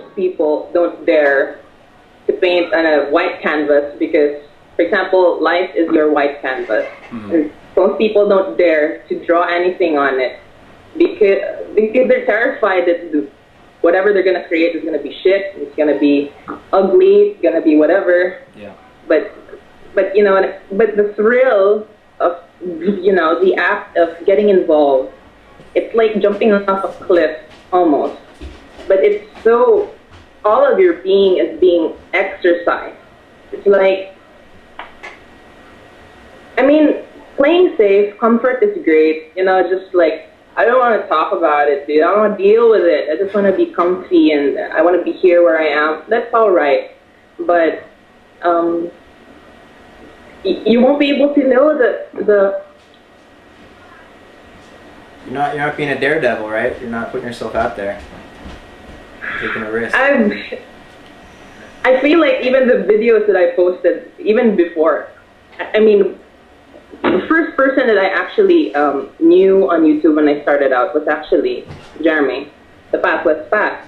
most people don't dare to paint on a white canvas because, for example, life is your white canvas. And most people don't dare to draw anything on it because they're terrified that whatever they're going to create is going to be shit, it's going to be ugly, it's going to be whatever. Yeah. But the thrill of, the act of getting involved, it's like jumping off a cliff almost. But it's so, all of your being is being exercised. It's like, I mean, playing safe, comfort is great, just like, I don't want to talk about it, dude. I don't want to deal with it. I just want to be comfy and I want to be here where I am. That's all right. But you won't be able to know the You're not being a daredevil, right? You're not putting yourself out there, taking a risk. I feel like even the videos that I posted, even before, I mean, the first person that I actually knew on YouTube when I started out was actually Jeremy, the Pathless Path.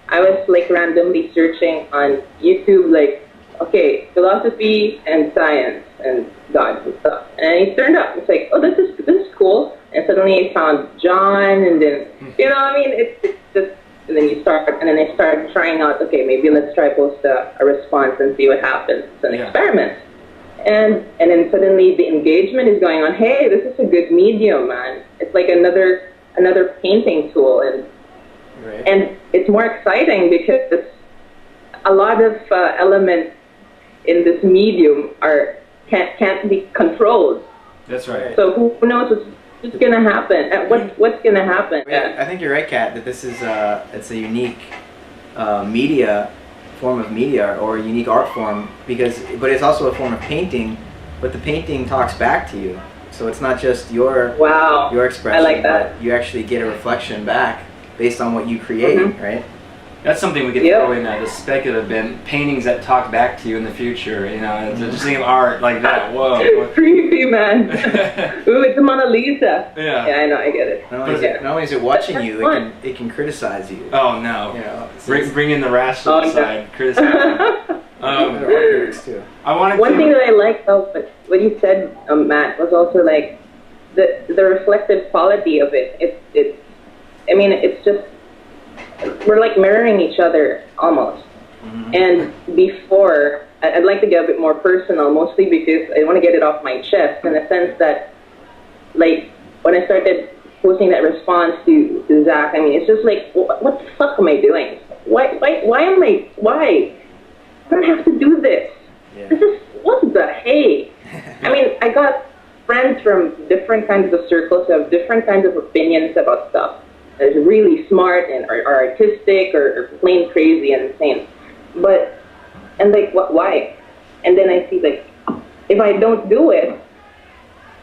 I was like randomly searching on YouTube, like, okay, philosophy and science and God and stuff, and he turned up. It's like, oh, this is cool. And suddenly I found John, and then it's just, and then you start, and then I started trying out. Okay, maybe let's try post a response and see what happens. It's an experiment. And then suddenly the engagement is going on. Hey, this is a good medium, man. It's like another painting tool, and it's more exciting because a lot of elements in this medium can't be controlled. That's right. So who knows what's gonna happen? What's gonna happen? Yeah, I think you're right, Kat. That this is it's a unique form of media or a unique art form but it's also a form of painting, but the painting talks back to you, so it's not just your expression. I like that. But you actually get a reflection back based on what you create, right? That's something we could throw in the speculative bin, paintings that talk back to you in the future, just think of art like that. Whoa. Creepy, man. Ooh, it's a Mona Lisa. Yeah, I know, I get it. Not only is it watching you, it can criticize you. Oh no. Bring in the rational side, criticize. Too. One thing that I liked though, but what you said, Matt, was also like the reflective quality of it. It's just, we're like mirroring each other almost. And before, I'd like to get a bit more personal, mostly because I want to get it off my chest, in the sense that, like, when I started posting that response to Zach, I mean, it's just like, what the fuck am I doing? Why I don't have to do this. Yeah. This is, what the hey? I mean, I got friends from different kinds of circles who have different kinds of opinions about stuff. Is really smart and are artistic or plain crazy and insane. And like, why? And then I see, like, if I don't do it,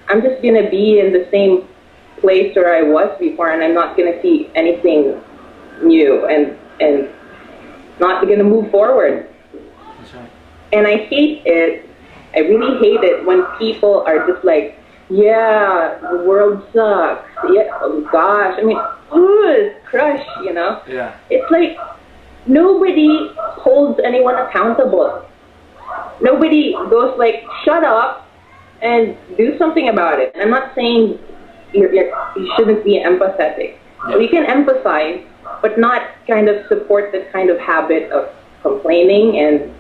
I'm just going to be in the same place where I was before, and I'm not going to see anything new and not going to move forward. That's right. And I hate it. I really hate it when people are just like, yeah, the world sucks. Yeah, oh gosh. I mean, crush, Yeah. It's like nobody holds anyone accountable. Nobody goes like, shut up and do something about it. And I'm not saying you shouldn't be empathetic. Yeah. You can empathize, but not kind of support this kind of habit of complaining and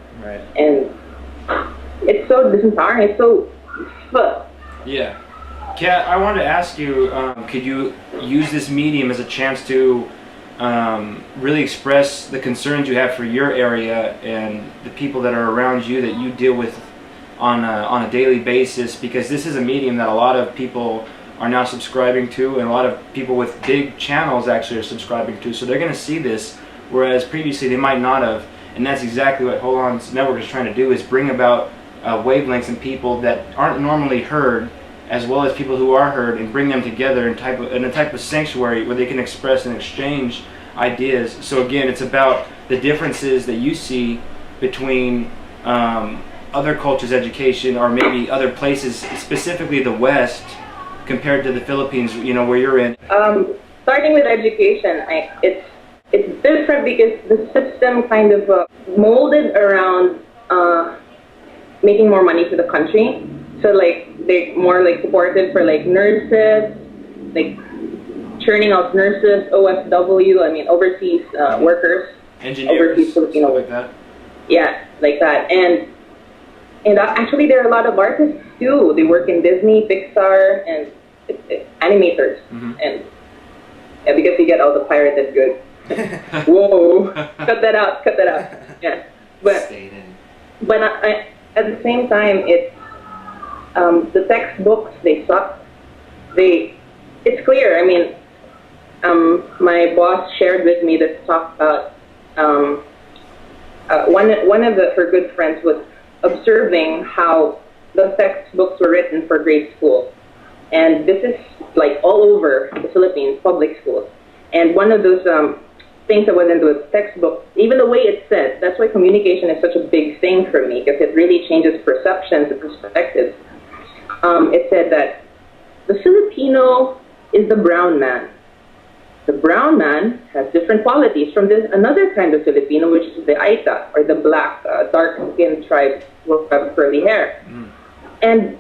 it's so disempowering. It's so Yeah. Kat, I wanted to ask you, could you use this medium as a chance to really express the concerns you have for your area and the people that are around you that you deal with on a daily basis? Because this is a medium that a lot of people are now subscribing to, and a lot of people with big channels actually are subscribing to. So they're going to see this, whereas previously they might not have. And that's exactly what Hold On's network is trying to do, is bring about wavelengths and people that aren't normally heard, as well as people who are heard, and bring them together in a type of sanctuary where they can express and exchange ideas. So again, it's about the differences that you see between other cultures' education, or maybe other places, specifically the West, compared to the Philippines, where you're in. Starting with education, it's it's different because the system kind of molded around making more money for the country. So like they more like supported for like nurses, like churning out nurses, OFW, I mean overseas workers, engineers, overseas Filipino like that. Yeah, like that. And actually there are a lot of artists too. They work in Disney, Pixar, and animators. And because you get all the pirated goods. Whoa! Cut that out. Cut that out. Yeah, but I, at the same time, it's the textbooks. They suck. It's clear. I mean, my boss shared with me this talk about one of her good friends was observing how the textbooks were written for grade school, and this is like all over the Philippines public schools. And one of those things that went into a textbook, even the way it's said, that's why communication is such a big thing for me, because it really changes perceptions and perspectives. It said that the Filipino is the brown man. The brown man has different qualities from this another kind of Filipino, which is the Aita, or the black, dark-skinned tribe who have curly hair. And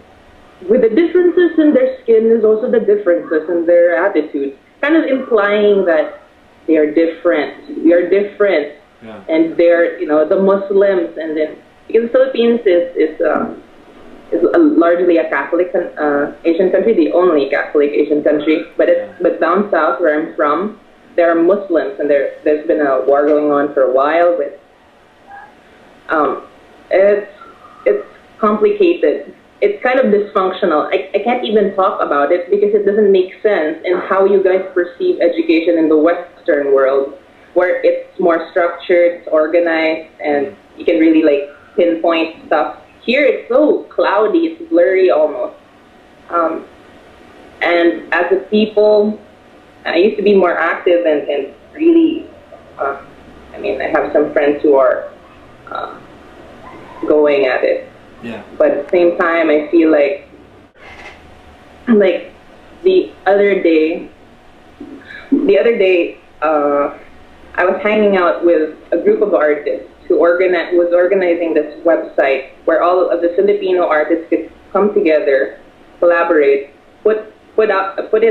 with the differences in their skin, there's also the differences in their attitude, kind of implying that they are different. We are different, and they're the Muslims, and then because the Philippines is largely a Catholic Asian country, the only Catholic Asian country. But down south where I'm from, there are Muslims, and there's been a war going on for a while. But it's complicated. It's kind of dysfunctional. I can't even talk about it because it doesn't make sense in how you guys perceive education in the Western world, where it's more structured, it's organized, and you can really like pinpoint stuff. Here it's so cloudy, it's blurry almost. And as a people, I used to be more active and really, I mean, I have some friends who are going at it. Yeah. But at the same time, I feel like the other day, I was hanging out with a group of artists who was organizing this website where all of the Filipino artists could come together, collaborate, put it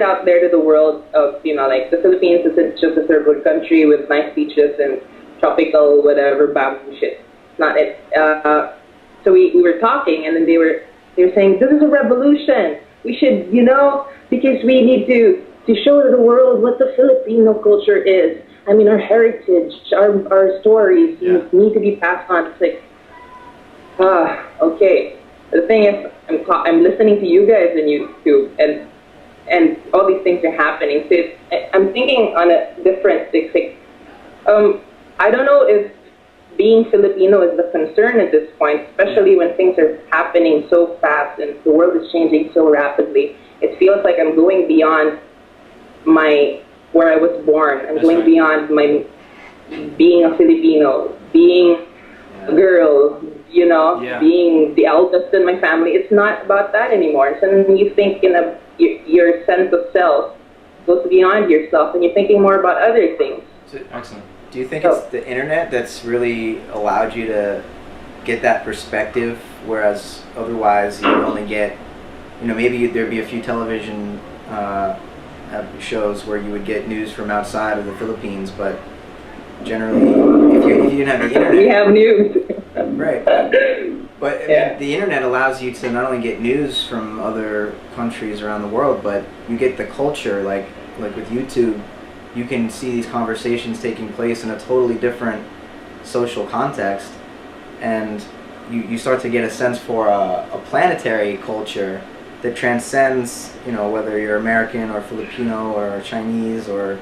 out there to the world of like the Philippines isn't just a third world country with nice beaches and tropical whatever bamboo shit. It's not it. So we were talking, and then they were saying, this is a revolution. We should, because we need to show to the world what the Filipino culture is. I mean, our heritage, our stories need to be passed on. It's like, okay. The thing is, I'm listening to you guys on YouTube, and all these things are happening. So I'm thinking on a different thing. I don't know if being Filipino is the concern at this point, especially when things are happening so fast and the world is changing so rapidly. It feels like I'm going beyond where I was born. I'm going beyond my being a Filipino, being a girl, being the eldest in my family. It's not about that anymore. So when you think your sense of self goes beyond yourself, and you're thinking more about other things. Excellent. Do you think it's the internet that's really allowed you to get that perspective, whereas otherwise you only get, maybe there'd be a few television shows where you would get news from outside of the Philippines, but generally, if you didn't have the internet, we have news. Right. But I mean, the internet allows you to not only get news from other countries around the world, but you get the culture, like with YouTube. You can see these conversations taking place in a totally different social context, and you start to get a sense for a planetary culture that transcends, whether you're American or Filipino or Chinese or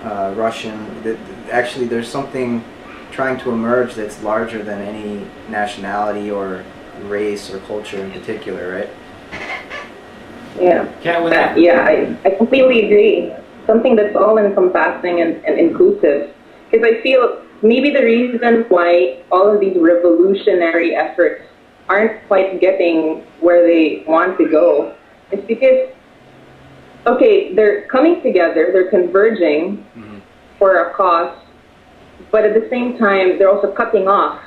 Russian. Actually, there's something trying to emerge that's larger than any nationality or race or culture in particular, right? Yeah. I completely agree. Something that's all-encompassing and inclusive. Because I feel maybe the reason why all of these revolutionary efforts aren't quite getting where they want to go is because, okay, they're coming together, they're converging for a cause, but at the same time, they're also cutting off.